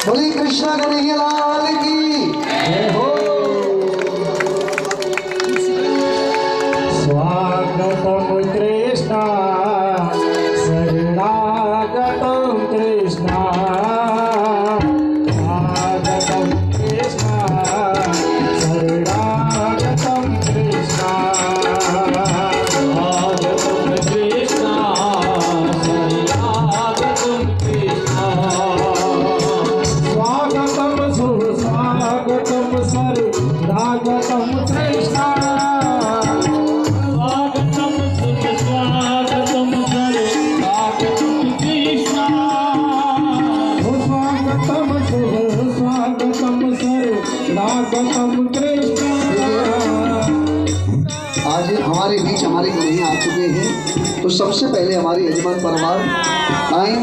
बोली कृष्ण कन्हैया लाल की जय हो। स्वागतम कृष्ण शरणागतम कृष्ण स्वागतम कृष्ण शरणागतम कृष्ण स्वागतम कृष्ण शरणागतम कृष्ण स्वागतम सुस्वागतम शरणागतम कृष्ण आज हमारे बीच हमारे कन्हैया आ चुके हैं, तो सबसे पहले हमारे यजमान परिवार आए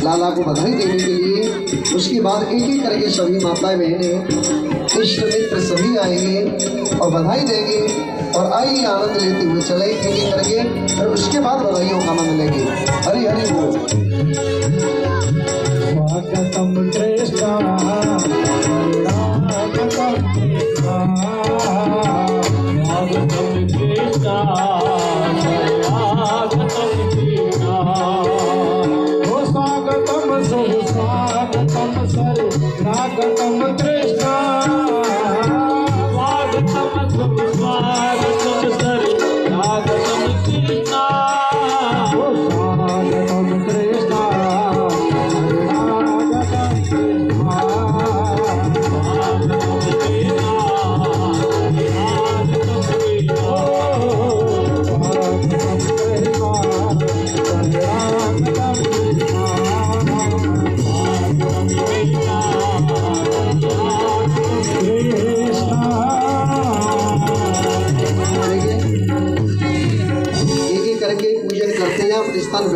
लाला को बधाई देने के लिए। उसके बाद एक एक करके सभी माताएं बहनें इष्ट मित्र सभी आएंगे और बधाई देंगे और आइए आनंद लेते हुए चले एक एक करके, और उसके बाद बधाइयों का आनंद लेंगे। हरि हरि बोल। स्वागतम कृष्ण स्वागतम कृष्ण स्वागतम कृष्ण स्वागतम कृष्ण हो स्वागतम सुस्वागतम शरणागतम कृष्ण स्वागतम सुस्वागतम शरणागतम कृष्ण हो स्वागतम कृष्ण एक एक करके पूजन करते हैं। आप स्थान